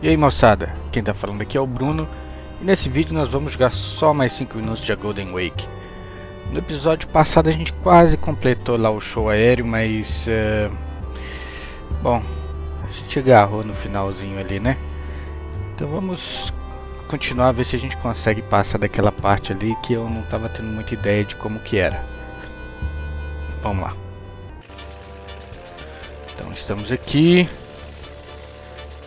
E aí moçada, quem tá falando aqui é o Bruno e nesse vídeo nós vamos jogar só mais 5 minutos de A Golden Wake. No episódio passado a gente quase completou lá o show aéreo, mas bom, a gente agarrou no finalzinho ali, né? Então vamos continuar a ver se a gente consegue passar daquela parte ali que eu não tava tendo muita ideia de como que era. Vamos lá. Então estamos aqui.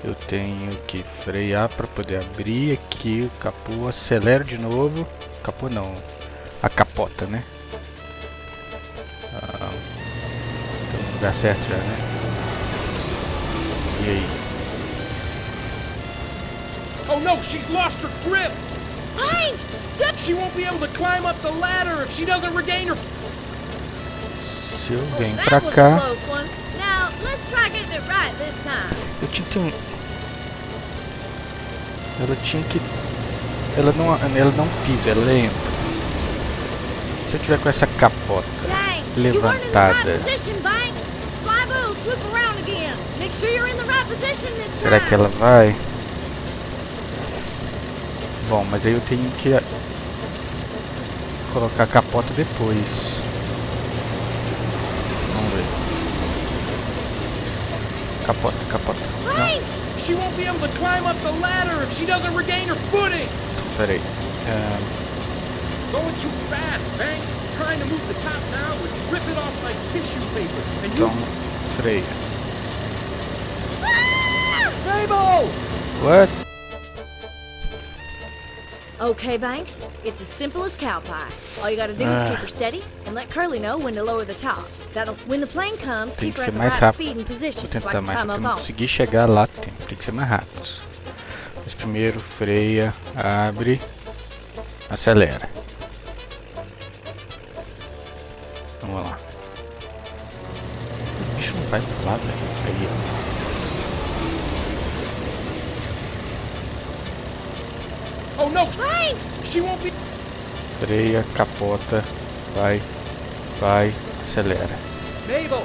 Eu tenho que frear para poder abrir aqui o capô, acelero de novo. Capô não, a capota, né? Tá no lugar certo já, né? E aí? Oh no, she's lost her grip! Thanks! She won't be able to climb up the ladder if she doesn't regain her... Se eu venho pra cá... Now, let's try getting it right this time. Eu tinha que... Ela tinha que... Ela não pisa, ela entra. Se eu tiver com essa capota levantada... Será que ela vai? Bom, mas aí eu tenho que... colocar a capota depois. Vamos ver. Capota. Não. She won't be able to climb up the ladder if she doesn't regain her footing! Peraí. Going too fast, Banks! Trying to move the top now would rip it off like tissue paper. And Então, freia. Mabel! What? Okay, Banks, it's as simple as cow pie. All you gotta do is keep her steady and let Curly know when to lower the top. That'll, when the plane comes, Tem keep que her ser at the mais right rápido. speed and position Vou so I tentar can mais, climb porque eu up não on. consegui chegar lá, tem que ser mais rápido. Mas primeiro freia, abre, acelera. Vamos lá. O bicho não vai pra lá, velho. Aí, ó. Oh no! Banks! She won't be... Freia, capota, vai, acelera. Mabel!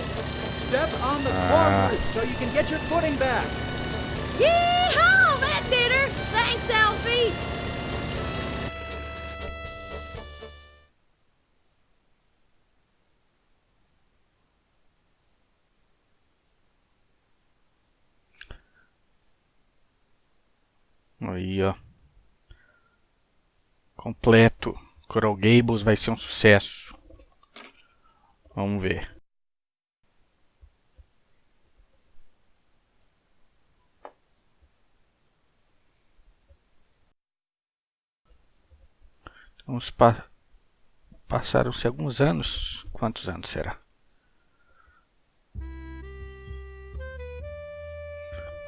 Step on the quad so you can get your footing back! Yee-haw! That did her! Thanks, Alfie! Aí, ó. Completo. Coral Gables vai ser um sucesso. Vamos ver. Vamos passaram-se alguns anos. Quantos anos será?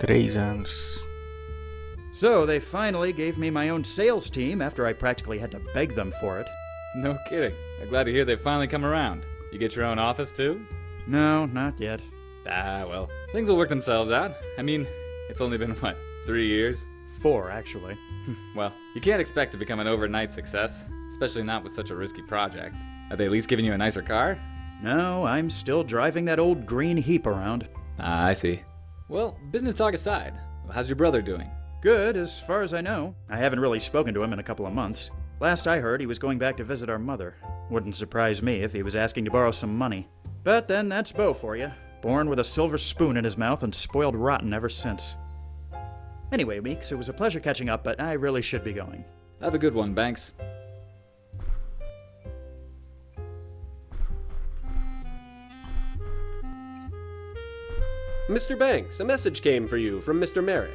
3 anos. So, they finally gave me my own sales team after I practically had to beg them for it. No kidding. I'm glad to hear they've finally come around. You get your own office too? No, not yet. Ah, well, things will work themselves out. I mean, it's only been, what, 3 years? 4, actually. Well, you can't expect to become an overnight success, especially not with such a risky project. Have they at least given you a nicer car? No, I'm still driving that old green heap around. Ah, I see. Well, business talk aside, how's your brother doing? Good, as far as I know. I haven't really spoken to him in a couple of months. Last I heard, he was going back to visit our mother. Wouldn't surprise me if he was asking to borrow some money. But then that's Beau for you. Born with a silver spoon in his mouth and spoiled rotten ever since. Anyway, Weeks, it was a pleasure catching up, but I really should be going. Have a good one, Banks. Mr. Banks, a message came for you from Mr. Merrick.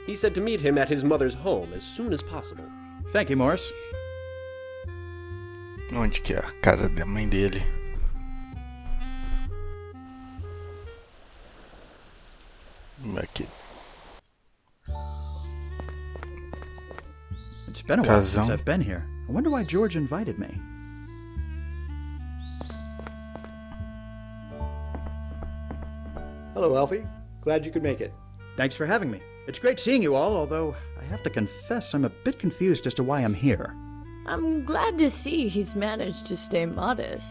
He said to meet him at his mother's home as soon as possible. Thank you, Morris. Onde que é a casa da mãe dele? Aqui. It's been a while since Casão. I've been here. I wonder why George invited me. Hello, Alfie. Glad you could make it. Thanks for having me. It's great seeing you all, although I have to confess I'm a bit confused as to why I'm here. I'm glad to see he's managed to stay modest.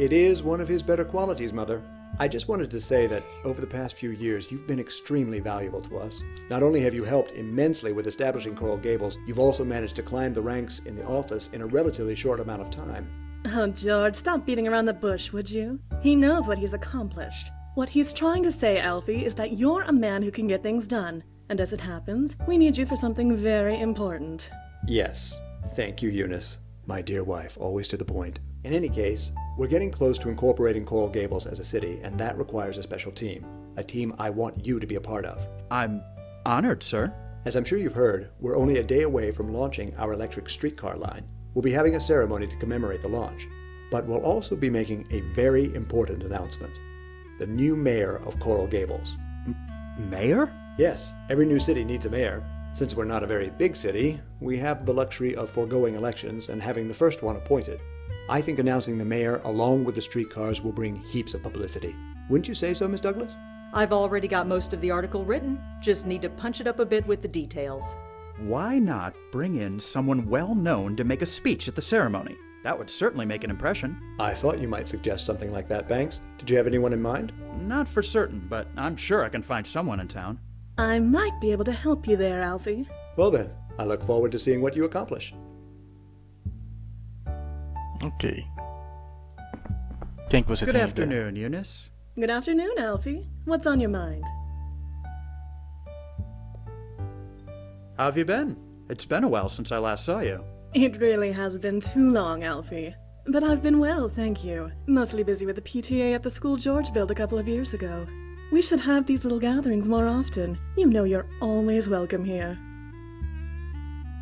It is one of his better qualities, Mother. I just wanted to say that over the past few years, you've been extremely valuable to us. Not only have you helped immensely with establishing Coral Gables, you've also managed to climb the ranks in the office in a relatively short amount of time. Oh, George, stop beating around the bush, would you? He knows what he's accomplished. What he's trying to say, Alfie, is that you're a man who can get things done. And as it happens, we need you for something very important. Yes. Thank you, Eunice. My dear wife, always to the point. In any case, we're getting close to incorporating Coral Gables as a city, and that requires a special team. A team I want you to be a part of. I'm honored, sir. As I'm sure you've heard, we're only a day away from launching our electric streetcar line. We'll be having a ceremony to commemorate the launch. But we'll also be making a very important announcement. The new mayor of Coral Gables. Mayor? Yes, every new city needs a mayor. Since we're not a very big city, we have the luxury of foregoing elections and having the first one appointed. I think announcing the mayor along with the streetcars will bring heaps of publicity. Wouldn't you say so, Miss Douglas? I've already got most of the article written. Just need to punch it up a bit with the details. Why not bring in someone well-known to make a speech at the ceremony? That would certainly make an impression. I thought you might suggest something like that, Banks. Did you have anyone in mind? Not for certain, but I'm sure I can find someone in town. I might be able to help you there, Alfie. Well then, I look forward to seeing what you accomplish. Ok. Quem que você Good tem afternoon, Eunice. Good afternoon, Alfie. What's on your mind? How have you been? It's been a while since I last saw you. It really has been too long, Alfie. But I've been well, thank you. Mostly busy with the PTA at the school George built a couple of years ago. We should have these little gatherings more often. You know you're always welcome here.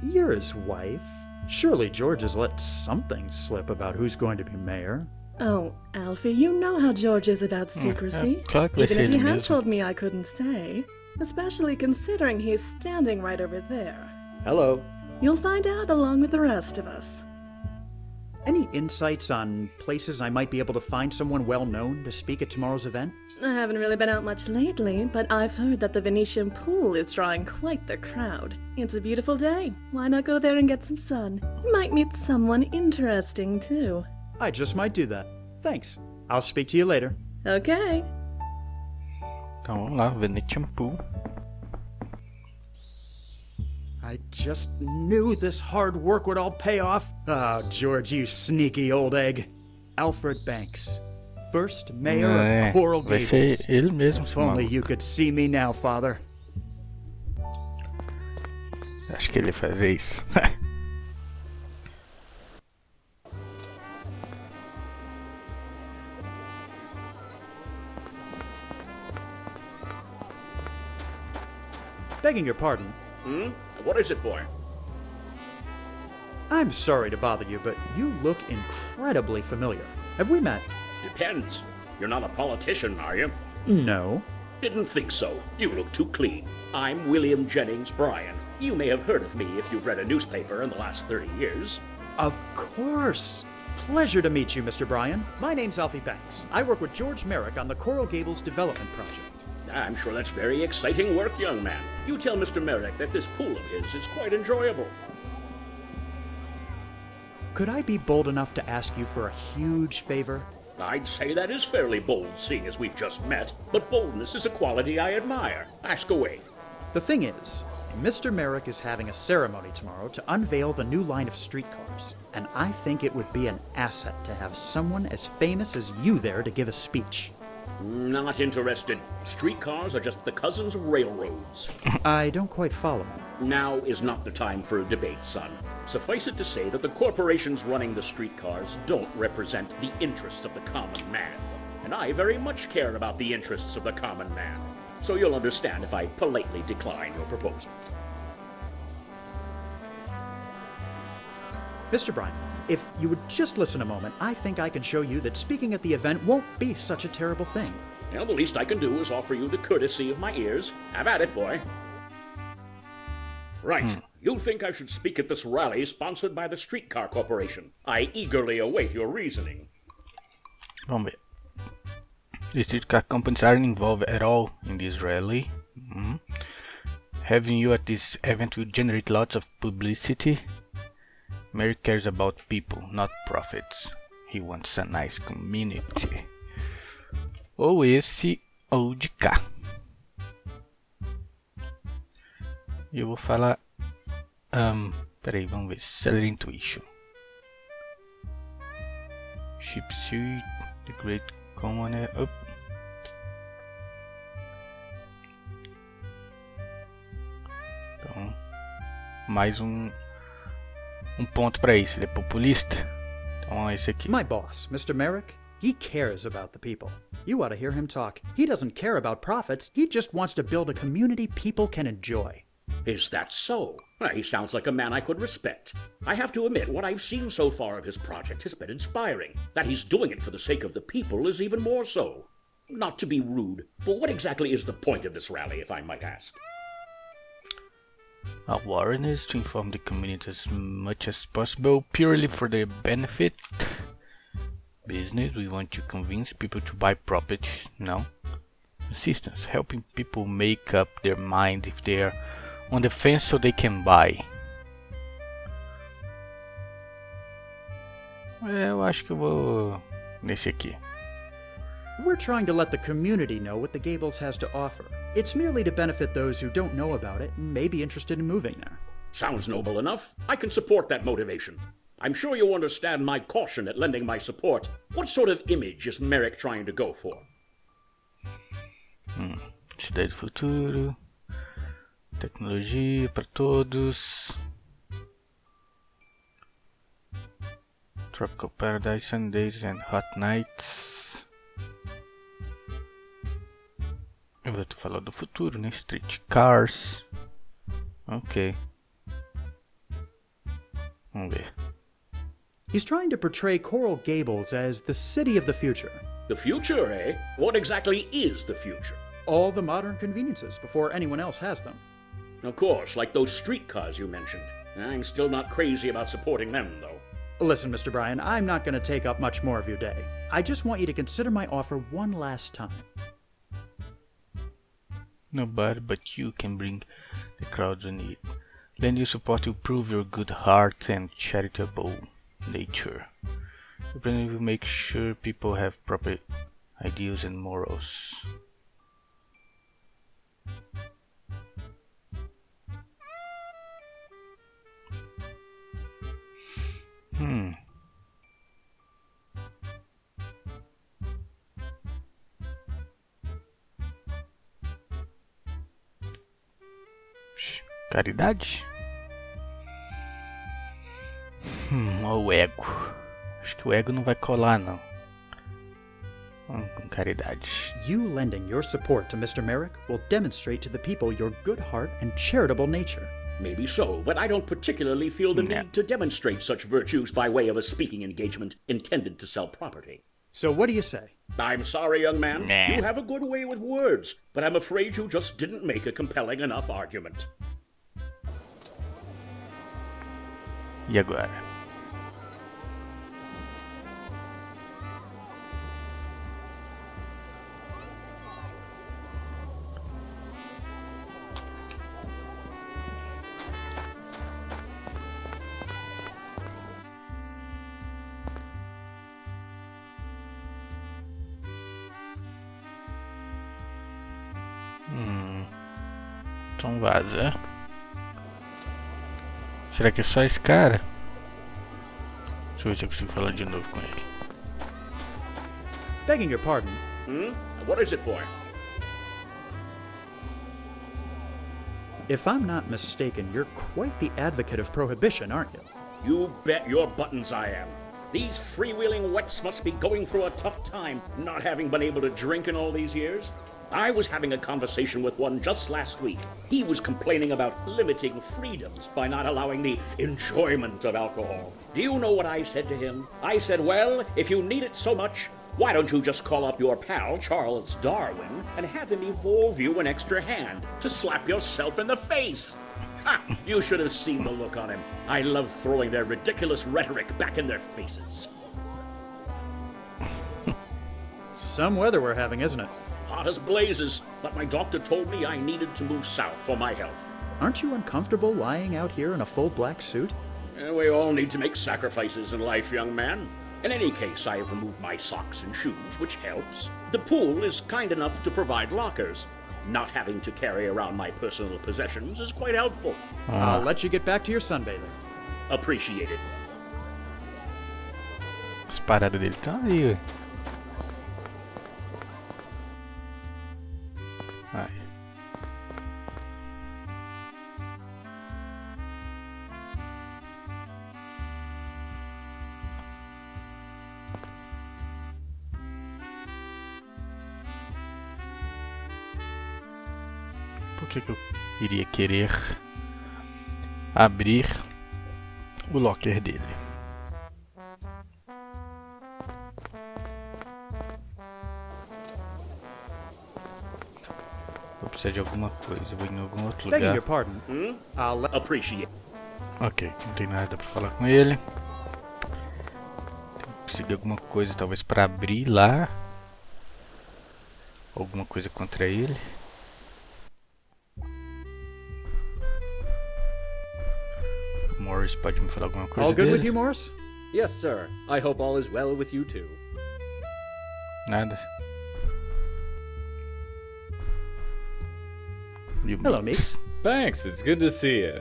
You're his wife. Surely George has let something slip about who's going to be mayor. Oh, Alfie, you know how George is about secrecy. claro que vai Even ser if he ele had mesmo. told me I couldn't say. Especially considering he's standing right over there. Hello. You'll find out along with the rest of us. Any insights on places I might be able to find someone well-known to speak at tomorrow's event? I haven't really been out much lately, but I've heard that the Venetian pool is drawing quite the crowd. It's a beautiful day. Why not go there and get some sun? You might meet someone interesting, too. I just might do that. Thanks. I'll speak to you later. Okay. Então vamos lá, Venetian Pool. I just knew this hard work would all pay off. Oh, George, you sneaky old egg. Alfred Banks, first mayor of Coral vai Gables. ser ele mesmo, If seu only maluco. you could see me now, Father. Acho que ele ia fazer isso. Begging your pardon, What is it, boy? I'm sorry to bother you, but you look incredibly familiar. Have we met? Depends. You're not a politician, are you? No. Didn't think so. You look too clean. I'm William Jennings Bryan. You may have heard of me if you've read a newspaper in the last 30 years. Of course. Pleasure to meet you, Mr. Bryan. My name's Alfie Banks. I work with George Merrick on the Coral Gables Development Project. I'm sure that's very exciting work, young man. You tell Mr. Merrick that this pool of his is quite enjoyable. Could I be bold enough to ask you for a huge favor? I'd say that is fairly bold, seeing as we've just met, but boldness is a quality I admire. Ask away. The thing is, Mr. Merrick is having a ceremony tomorrow to unveil the new line of streetcars, and I think it would be an asset to have someone as famous as you there to give a speech. Not interested. Streetcars are just the cousins of railroads. I don't quite follow. Now is not the time for a debate, son. Suffice it to say that the corporations running the streetcars don't represent the interests of the common man. And I very much care about the interests of the common man. So you'll understand if I politely decline your proposal. Mr. Bryan, if you would just listen a moment, I think I can show you that speaking at the event won't be such a terrible thing. Well, the least I can do is offer you the courtesy of my ears. Have at it, boy. Right. You think I should speak at this rally sponsored by the Streetcar Corporation. I eagerly await your reasoning. Vamos ver. The streetcar companies aren't involved at all in this rally. Having you at this event will generate lots of publicity. Merrick cares about people, not profits. He wants a nice community. Ou esse ou de cá. E eu vou falar... peraí, vamos ver. Seller Intuition. Ship Suite, The Great Commoner. Então, mais um ponto para isso. Ele é populista. Então, esse aqui. My boss, Mr. Merrick, he cares about the people. You ought to hear him talk. He doesn't care about profits. He just wants to build a community people can enjoy. Is that so? He sounds like a man I could respect. I have to admit, what I've seen so far of his project has been inspiring. That he's doing it for the sake of the people is even more so. Not to be rude, but what exactly is the point of this rally, if I might ask? Our warrant is to inform the community as much as possible, purely for their benefit. Business, we want to convince people to buy property. No. Assistance, helping people make up their mind if they are on the fence so they can buy. Eu acho que eu vou nesse aqui. We're trying to let the community know what the Gables has to offer. It's merely to benefit those who don't know about it and may be interested in moving there. Sounds noble enough. I can support that motivation. I'm sure you understand my caution at lending my support. What sort of image is Merrick trying to go for? Cidade do futuro. Tecnologia para todos. Tropical Paradise, Sundays and Hot Nights. Eu vou falar do futuro, né? Street Cars. Ok. Vamos ver. He's trying to portray Coral Gables as the city of the future. The future, eh? What exactly is the future? All the modern conveniences before anyone else has them. Of course, like those streetcars you mentioned. I'm still not crazy about supporting them, though. Listen, Mr. Bryan, I'm not going to take up much more of your day. I just want you to consider my offer one last time. Nobody but you can bring the crowds in need. Lend your support to prove your good heart and charitable nature. The plan will make sure people have proper ideals and morals. Caridade? Ou o ego? Acho que o ego não vai colar, não. Vamos com caridade. You lending your support to Mr. Merrick will demonstrate to the people your good heart and charitable nature. Maybe so, but I don't particularly feel the need to demonstrate such virtues by way of a speaking engagement intended to sell property. So what do you say? I'm sorry, young man. You have a good way with words, but I'm afraid you just didn't make a compelling enough argument. E agora? Então vaza. Será que é só esse cara? Deixa eu ver se eu consigo falar de novo com ele. Begging your pardon. What is it, boy? If I'm not mistaken, you're quite the advocate of prohibition, aren't you? You bet your buttons I am. These freewheeling wets must be going through a tough time, not having been able to drink in all these years. I was having a conversation with one just last week. He was complaining about limiting freedoms by not allowing the enjoyment of alcohol. Do you know what I said to him? I said, well, if you need it so much, why don't you just call up your pal, Charles Darwin, and have him evolve you an extra hand to slap yourself in the face? Ha! You should have seen the look on him. I love throwing their ridiculous rhetoric back in their faces. Some weather we're having, isn't it? Hot as blazes, but my doctor told me I needed to move south for my health. Aren't you uncomfortable lying out here in a full black suit? We all need to make sacrifices in life, young man. In any case, I have removed my socks and shoes, which helps. The pool is kind enough to provide lockers. Not having to carry around my personal possessions is quite helpful. I'll let you get back to your sunbathing. Appreciated. As paradas dele estão aí, ué. Vai. Por que eu iria querer abrir o locker dele? Vou precisar de alguma coisa, vou em algum outro Begging lugar. your pardon. I'll let... Appreciate. Ok, não tem nada pra falar com ele. Preciso de alguma coisa talvez pra abrir lá. Alguma coisa contra ele. Morris pode me falar alguma coisa All good dele? with you, Morris? Yes, sir. I hope all is well with you too. Nada. E o Hello, Mix? Meeks. Thanks, it's good to see you.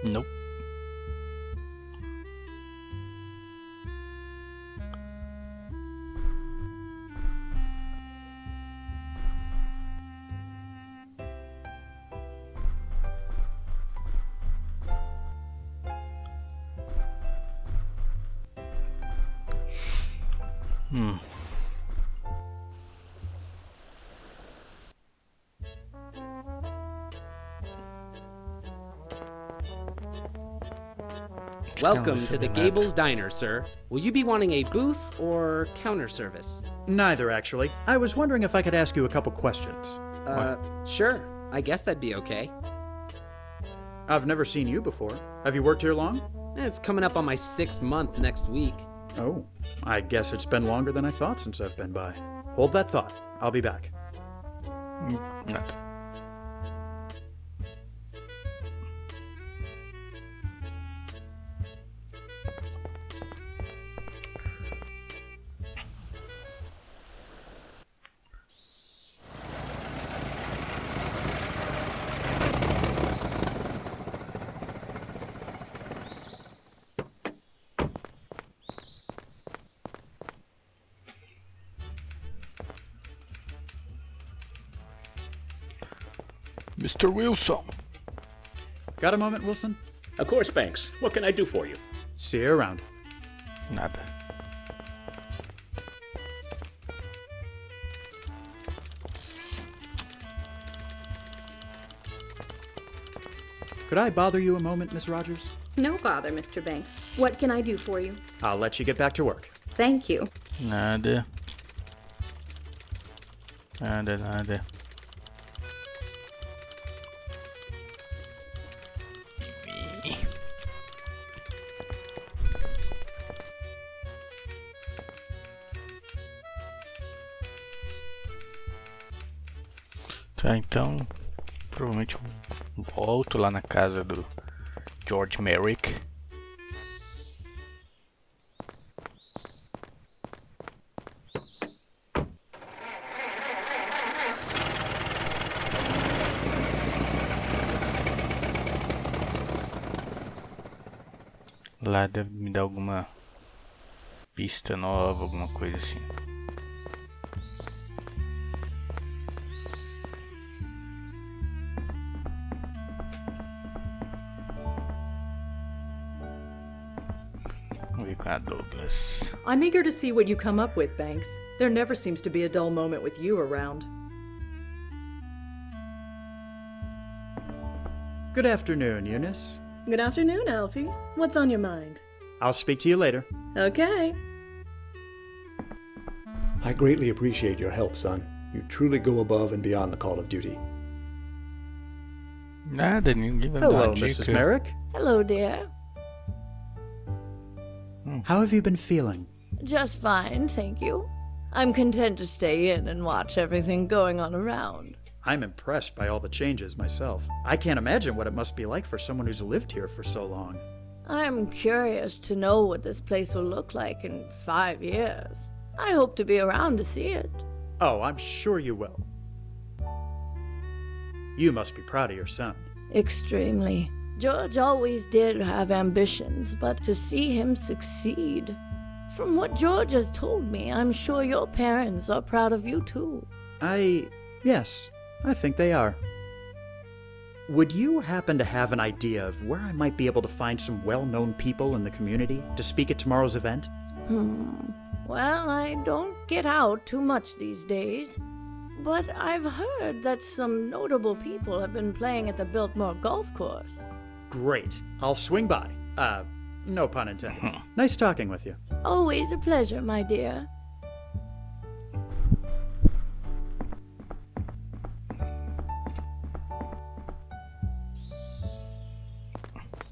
Nope. Welcome to the Gables Diner, sir. Will you be wanting a booth or counter service? Neither, actually. I was wondering if I could ask you a couple questions. Sure. I guess that'd be okay. I've never seen you before. Have you worked here long? It's coming up on my 6th month next week. Oh, I guess it's been longer than I thought since I've been by. Hold that thought. I'll be back. Nada. Mr. Wilson. Got a moment, Wilson? Of course, Banks. What can I do for you? See you around. Nada. Could I bother you a moment, Miss Rogers? No bother, Mr. Banks. What can I do for you? I'll let you get back to work. Thank you. Nada. Nada, nada. Tá, então provavelmente eu volto lá na casa do George Merrick. Lá deve me dar alguma pista nova, alguma coisa assim. Vamos ver com a Douglas. I'm eager to see what you come up with, Banks. There never seems to be a dull moment with you around. Good afternoon, Eunice. Good afternoon, Alfie. What's on your mind? I'll speak to you later. Okay. I greatly appreciate your help, son. You truly go above and beyond the call of duty. Nada, ninguém vai me dar Hello, uma dica. Mrs. Merrick. Hello, dear. How have you been feeling? Just fine, thank you. I'm content to stay in and watch everything going on around. I'm impressed by all the changes myself. I can't imagine what it must be like for someone who's lived here for so long. I'm curious to know what this place will look like in 5 years. I hope to be around to see it. Oh, I'm sure you will. You must be proud of your son. Extremely. George always did have ambitions, but to see him succeed... From what George has told me, I'm sure your parents are proud of you too. Yes, I think they are. Would you happen to have an idea of where I might be able to find some well-known people in the community to speak at tomorrow's event? Well, I don't get out too much these days, but I've heard that some notable people have been playing at the Biltmore Golf Course. Great. I'll swing by. No pun intended. Nice talking with you. Always a pleasure, my dear.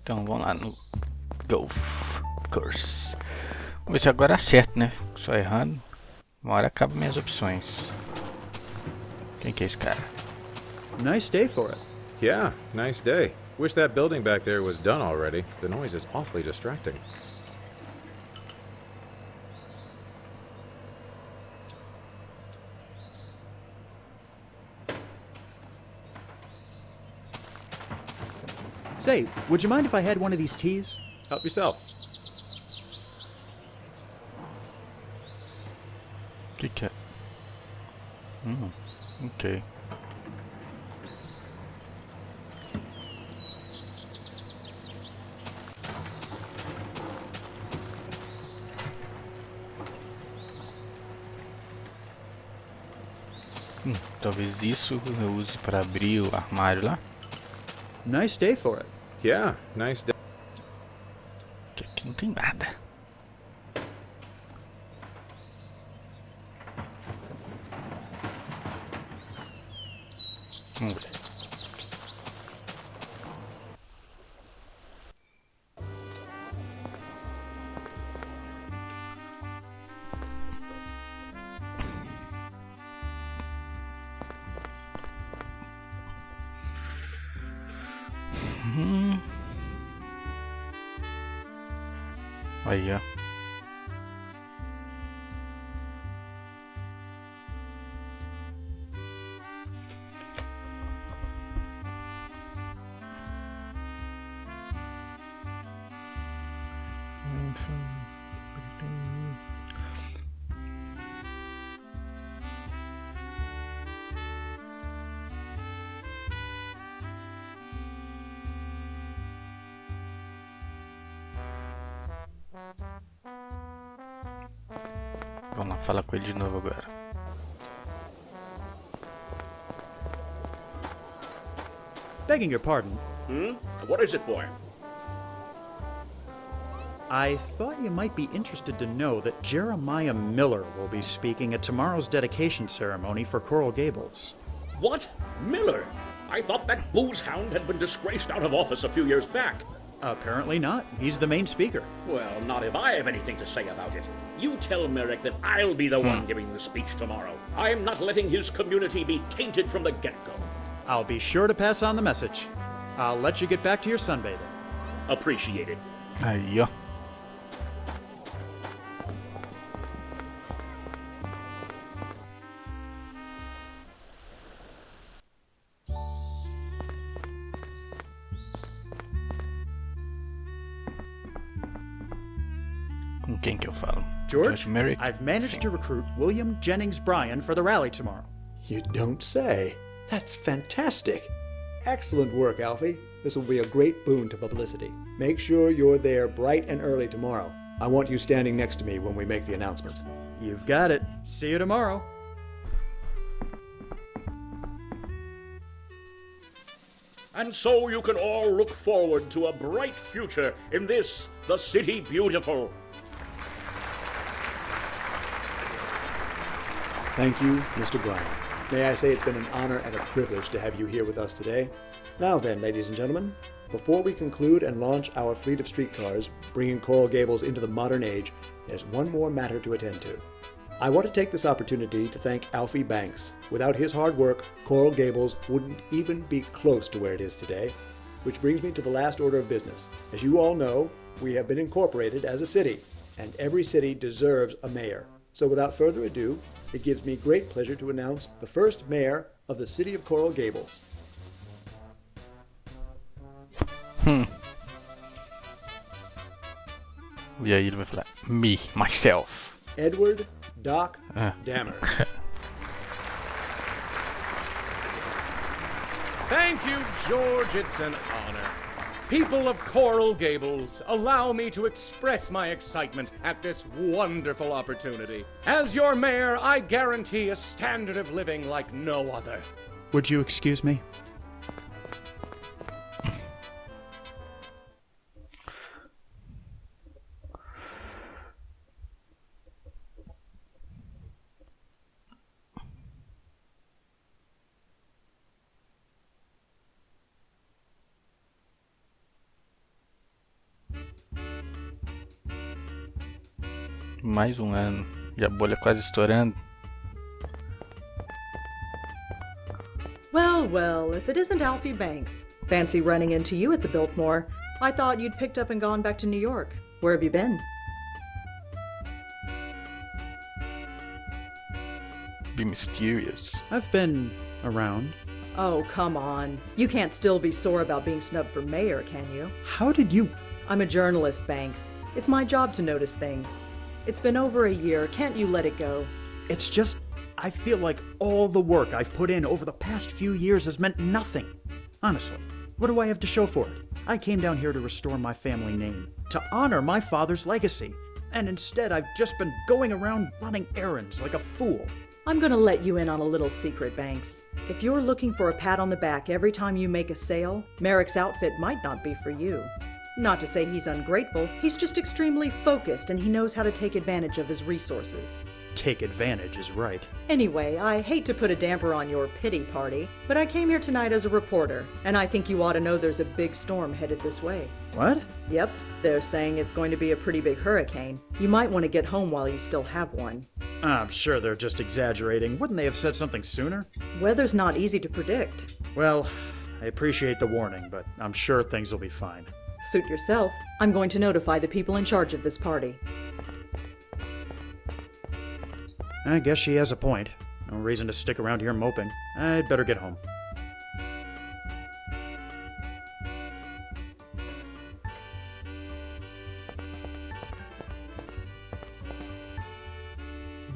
Então vamos lá no Golf Course. Vamos ver se agora acerto, né? Só errando. Uma hora acaba minhas opções. Quem que é esse cara? Nice day for it. Yeah, nice day. Wish that building back there was done already. The noise is awfully distracting. Say, would you mind if I had one of these teas? Help yourself. Que é? Ok. Talvez isso eu use para abrir o armário lá. Nice day for it. Yeah, nice day. Aqui não tem nada. Vamos ver. Aí, ó. Vamos lá falar com ele de novo agora. Begging your pardon. What is it, boy? I thought you might be interested to know that Jeremiah Miller will be speaking at tomorrow's dedication ceremony for Coral Gables. What? Miller? I thought that booze hound had been disgraced out of office a few years back. Apparently not. He's the main speaker. Well, not if I have anything to say about it. You tell Merrick that I'll be the one giving the speech tomorrow. I'm not letting his community be tainted from the get-go. I'll be sure to pass on the message. I'll let you get back to your sunbathing. Appreciated. Aí, ó. Com quem que eu falo? George, Merrick? I've managed to recruit William Jennings Bryan for the rally tomorrow. You don't say. That's fantastic. Excellent work, Alfie. This will be a great boon to publicity. Make sure you're there bright and early tomorrow. I want you standing next to me when we make the announcements. You've got it. See you tomorrow. And so you can all look forward to a bright future in this, the City Beautiful. Thank you, Mr. Bryan. May I say it's been an honor and a privilege to have you here with us today. Now then, ladies and gentlemen, before we conclude and launch our fleet of streetcars, bringing Coral Gables into the modern age, there's one more matter to attend to. I want to take this opportunity to thank Alfie Banks. Without his hard work, Coral Gables wouldn't even be close to where it is today. Which brings me to the last order of business. As you all know, We have been incorporated as a city, and every city deserves a mayor. So without further ado, it gives me great pleasure to announce the first mayor of the city of Coral Gables. E aí ele vai falar, me, myself. Edward Doc Dammer. Thank you, George. It's an honor. People of Coral Gables, allow me to express my excitement at this wonderful opportunity. As your mayor, I guarantee a standard of living like no other. Would you excuse me? Mais um ano e a bolha quase estourando. Well, well, if it isn't Alfie Banks. Fancy running into you at the Biltmore. I thought you'd picked up and gone back to New York. Where have you been? Be mysterious. I've been around. Oh, come on. You can't still be sore about being snubbed for mayor, can you? How did you... I'm a journalist, Banks. It's my job to notice things. It's been over a year. Can't you let it go? It's just, I feel like all the work I've put in over the past few years has meant nothing. Honestly, what do I have to show for it? I came down here to restore my family name, to honor my father's legacy, and instead I've just been going around running errands like a fool. I'm gonna let you in on a little secret, Banks. If you're looking for a pat on the back every time you make a sale, Merrick's outfit might not be for you. Not to say he's ungrateful, he's just extremely focused and he knows how to take advantage of his resources. Take advantage is right. Anyway, I hate to put a damper on your pity party, but I came here tonight as a reporter, and I think you ought to know there's a big storm headed this way. What? Yep, they're saying it's going to be a pretty big hurricane. You might want to get home while you still have one. I'm sure they're just exaggerating. Wouldn't they have said something sooner? Weather's not easy to predict. Well, I appreciate the warning, but I'm sure things will be fine. Suit yourself. I'm going to notify the people in charge of this party. I guess she has a point. No reason to stick around here moping. I'd better get home.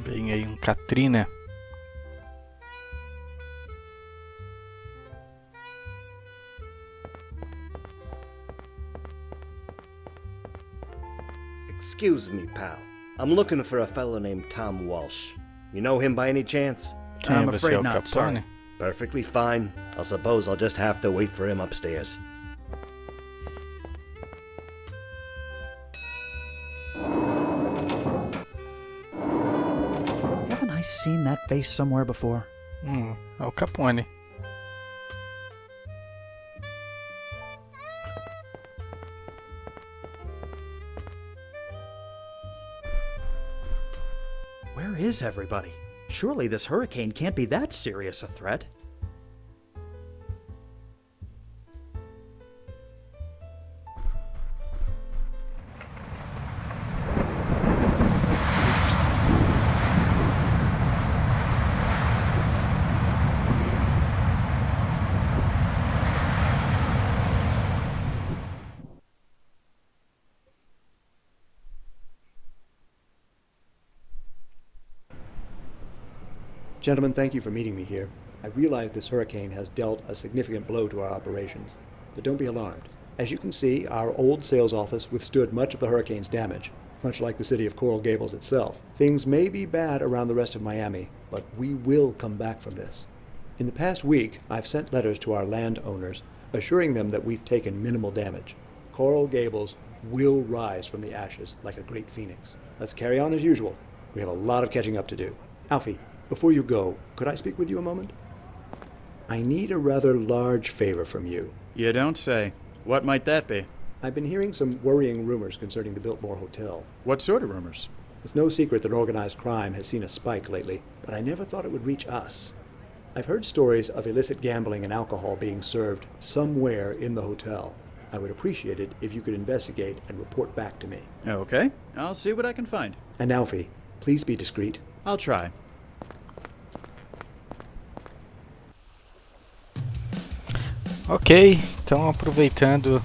Bem aí Katrina. Excuse me, pal. I'm looking for a fellow named Tom Walsh. You know him by any chance? I'm afraid not, sorry. Perfectly fine. I suppose I'll just have to wait for him upstairs. Haven't I seen that face somewhere before? Al Capone. Where is everybody? Surely this hurricane can't be that serious a threat. Gentlemen, thank you for meeting me here. I realize this hurricane has dealt a significant blow to our operations, but don't be alarmed. As you can see, our old sales office withstood much of the hurricane's damage, much like the city of Coral Gables itself. Things may be bad around the rest of Miami, but we will come back from this. In the past week, I've sent letters to our landowners assuring them that we've taken minimal damage. Coral Gables will rise from the ashes like a great phoenix. Let's carry on as usual. We have a lot of catching up to do. Alfie, before you go, could I speak with you a moment? I need a rather large favor from you. You don't say. What might that be? I've been hearing some worrying rumors concerning the Biltmore Hotel. What sort of rumors? It's no secret that organized crime has seen a spike lately, but I never thought it would reach us. I've heard stories of illicit gambling and alcohol being served somewhere in the hotel. I would appreciate it if you could investigate and report back to me. Okay, I'll see what I can find. And Alfie, please be discreet. I'll try. Ok, então aproveitando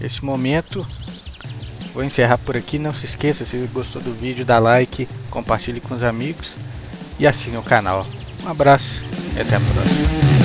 esse momento, vou encerrar por aqui. Não se esqueça, se gostou do vídeo, dá like, compartilhe com os amigos e assine o canal. Um abraço e até a próxima.